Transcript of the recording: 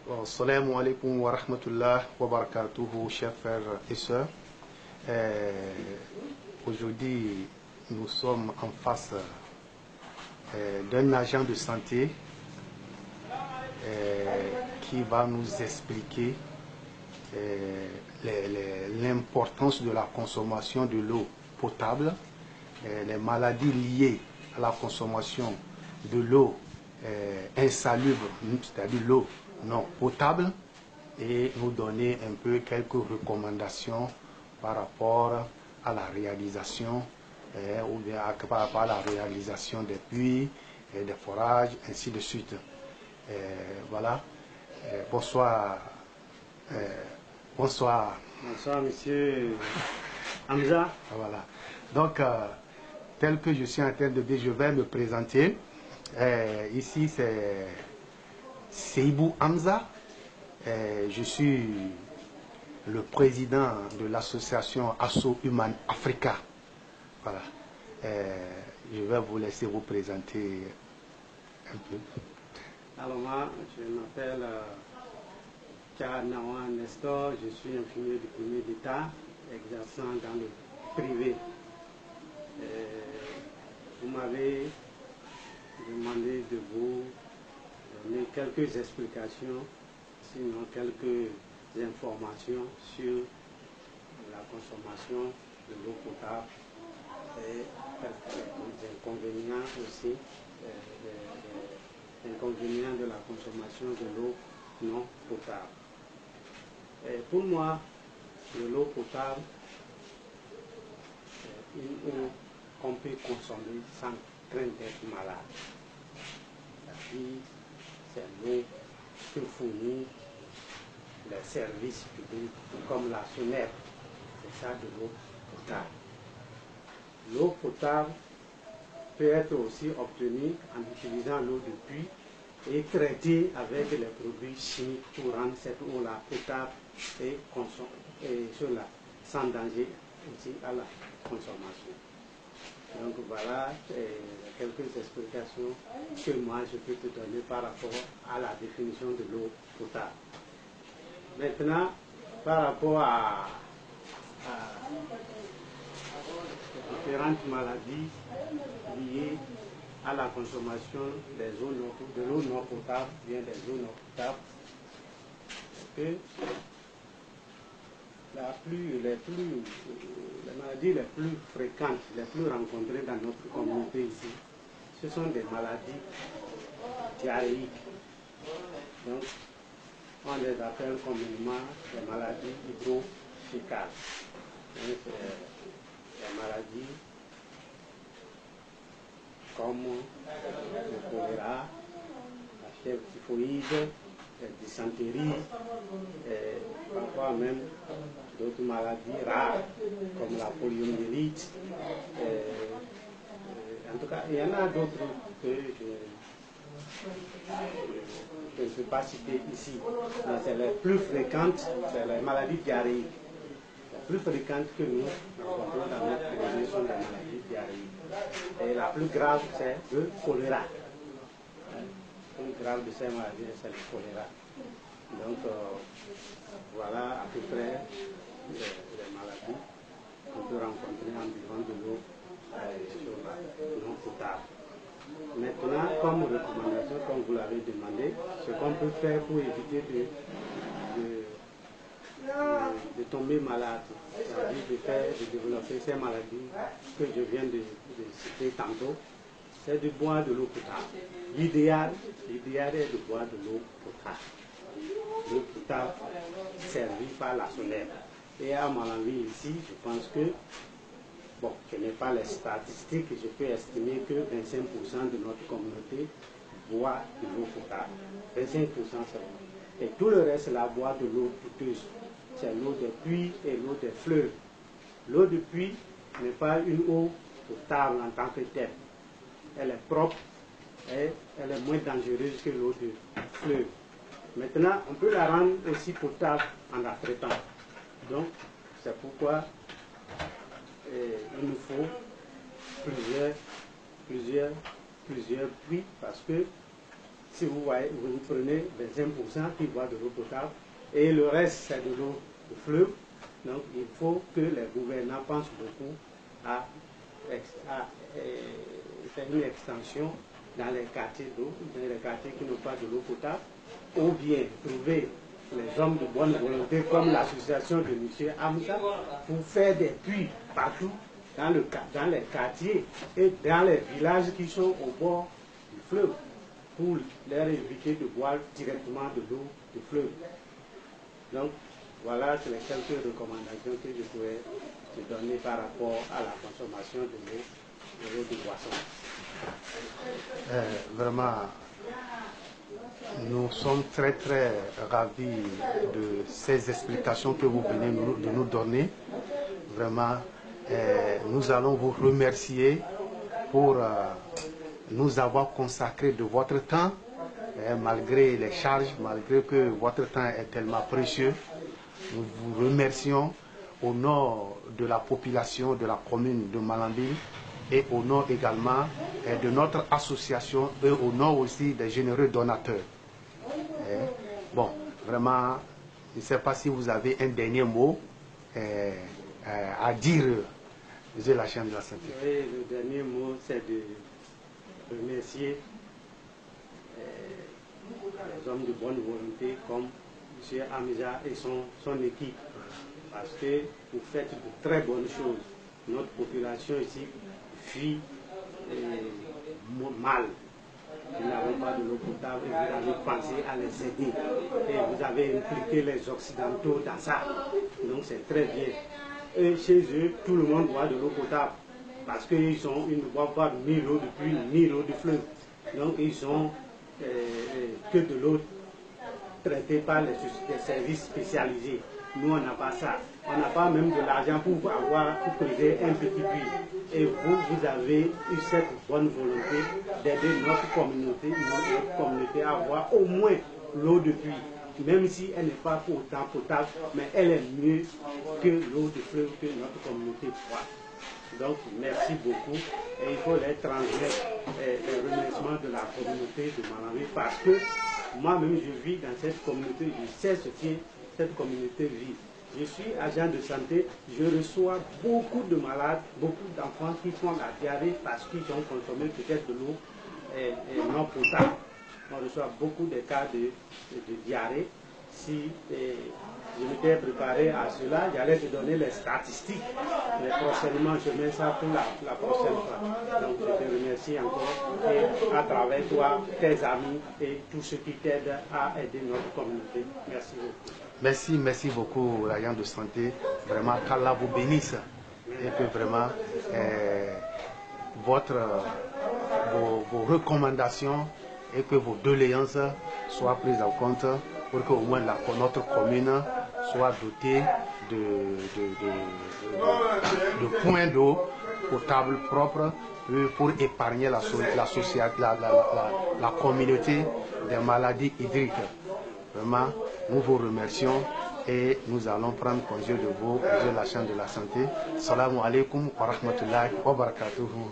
Assalamu alaikum wa rahmatullah wa barakatuhu, chers frères et sœurs. Aujourd'hui, nous sommes en face d'un agent de santé qui va nous expliquer l'importance de la consommation de l'eau potable, les maladies liées à la consommation de l'eau insalubre, c'est-à-dire l'eau non potable, et nous donner un peu quelques recommandations par rapport à la réalisation ou bien par rapport à la réalisation des puits, des forages, ainsi de suite. Voilà. Bonsoir. Bonsoir. Bonsoir, monsieur Hamza. Voilà. Donc, tel que je suis en train de dire, je vais me présenter. Ici, c'est Seibou Hamza. Je suis le président de l'association Asso Human Africa. Voilà. Je vais vous laisser vous présenter un peu. Alors moi, je m'appelle Nawa Nestor, je suis infirmier diplômé d'État, exerçant dans le privé. Vous m'avez demandé de vous donner quelques explications, sinon quelques informations sur la consommation de l'eau potable et les inconvénients aussi, les inconvénients de la consommation de l'eau non potable. Et pour moi, de l'eau potable, c'est une eau qu'on peut consommer sans crainte d'être malade. C'est l'eau que fournit les services publics comme la SONER. C'est ça de l'eau potable. L'eau potable peut être aussi obtenue en utilisant l'eau de pluie et traitée avec les produits chimiques pour rendre cette eau-là potable et cela sans danger aussi à la consommation. Donc voilà quelques explications que moi je peux te donner par rapport à la définition de l'eau potable. Maintenant, par rapport à différentes maladies liées à la consommation de l'eau non potable, bien des eaux non potables, que les maladies les plus fréquentes, les plus rencontrées dans notre communauté ici, ce sont des maladies diarrhéiques. Donc, on les appelle communément des maladies hydrofécales. Donc, des maladies comme le choléra, la fièvre typhoïde, la dysenterie, et parfois même d'autres maladies rares comme la poliomyélite. En tout cas, il y en a d'autres que je ne peux pas citer ici, mais c'est les plus fréquentes, c'est les maladies diarrhéiques. Les plus fréquentes que nous rencontrons dans notre pays sont les maladies diarrhéiques. Et la plus grave, c'est le choléra. La plus grave de ces maladies, c'est le choléra. Donc, voilà à peu près les maladies qu'on peut rencontrer environ de l'eau non potable. Maintenant, comme recommandation, comme vous l'avez demandé, ce qu'on peut faire pour éviter de tomber malade, c'est-à-dire de développer ces maladies que je viens de citer tantôt, c'est de boire de l'eau potable. L'idéal est de boire de l'eau potable. L'eau potable servie par la SONER. Et à mon avis ici, je pense que, bon, je n'ai pas les statistiques, je peux estimer que 25% de notre communauté boit de l'eau potable. 25% seulement. Et tout le reste là boit de l'eau douteuse. C'est l'eau de pluie et l'eau des fleuves. L'eau de pluie n'est pas une eau potable en tant que telle. Elle est propre et elle est moins dangereuse que l'eau de fleuve. Maintenant, on peut la rendre aussi potable en la traitant. Donc, c'est pourquoi il nous faut plusieurs puits, parce que Si vous voyez, vous prenez 25% qui boit de l'eau potable et le reste c'est de l'eau de fleuve. Donc il faut que les gouvernants pensent beaucoup à faire une extension dans les quartiers d'eau, dans les quartiers qui n'ont pas de l'eau potable, ou bien trouver les hommes de bonne volonté comme l'association de M. Hamza pour faire des puits partout dans les quartiers et dans les villages qui sont au bord du fleuve pour leur éviter de boire directement de l'eau du fleuve. Donc voilà les quelques recommandations que je pourrais te donner par rapport à la consommation de l'eau de boisson. Vraiment, nous sommes très ravis de ces explications que vous venez de nous donner. Vraiment, nous allons vous remercier pour nous avoir consacré de votre temps, malgré les charges, malgré que votre temps est tellement précieux. Nous vous remercions au nom de la population de la commune de Malambili et au nom également de notre association et au nom aussi des généreux donateurs. Bon, vraiment, je ne sais pas si vous avez un dernier mot à dire, monsieur la Chambre de la Santé. Oui, le dernier mot, c'est de remercier les hommes de bonne volonté comme M. Hamza et son équipe, parce que vous faites de très bonnes choses. Notre population ici vit mal. Nous n'avons pas de l'eau potable et vous avez pensé à les aider. Et vous avez impliqué les Occidentaux dans ça. Donc c'est très bien. Et chez eux, tout le monde boit de l'eau potable. Parce qu'ils ne boivent pas ni l'eau de pluie ni l'eau de fleuve. Donc ils ont que de l'eau traitée par les services spécialisés. Nous, on n'a pas ça. On n'a pas même de l'argent pour creuser un petit puits. Et vous, vous avez eu cette bonne volonté d'aider notre communauté à avoir au moins l'eau de pluie. Même si elle n'est pas autant potable, mais elle est mieux que l'eau de fleuve que notre communauté boit. Donc, merci beaucoup. Et il faut les transmettre les remerciements de la communauté de Malambili parce que moi-même, je vis dans cette communauté, je sais ce que cette communauté vit. Je suis agent de santé, je reçois beaucoup de malades, beaucoup d'enfants qui font la diarrhée parce qu'ils ont consommé peut-être de l'eau non potable. On reçoit beaucoup de cas de diarrhée. Si je m'étais préparé à cela, j'allais te donner les statistiques. Mais prochainement, je mets ça pour la prochaine fois. Donc je te remercie encore et à travers toi, tes amis et tous ceux qui t'aident à aider notre communauté. Merci beaucoup. Merci beaucoup, l'agent de santé. Vraiment, qu'Allah vous bénisse et que vraiment vos recommandations et que vos doléances soient prises en compte pour qu'au moins notre commune soit dotée de points d'eau potable propres pour épargner la communauté des maladies hydriques. Vraiment, nous vous remercions et nous allons prendre congé de vous, de la Chambre de la Santé. Salam alaikum wa rahmatullahi wa barakatuhu.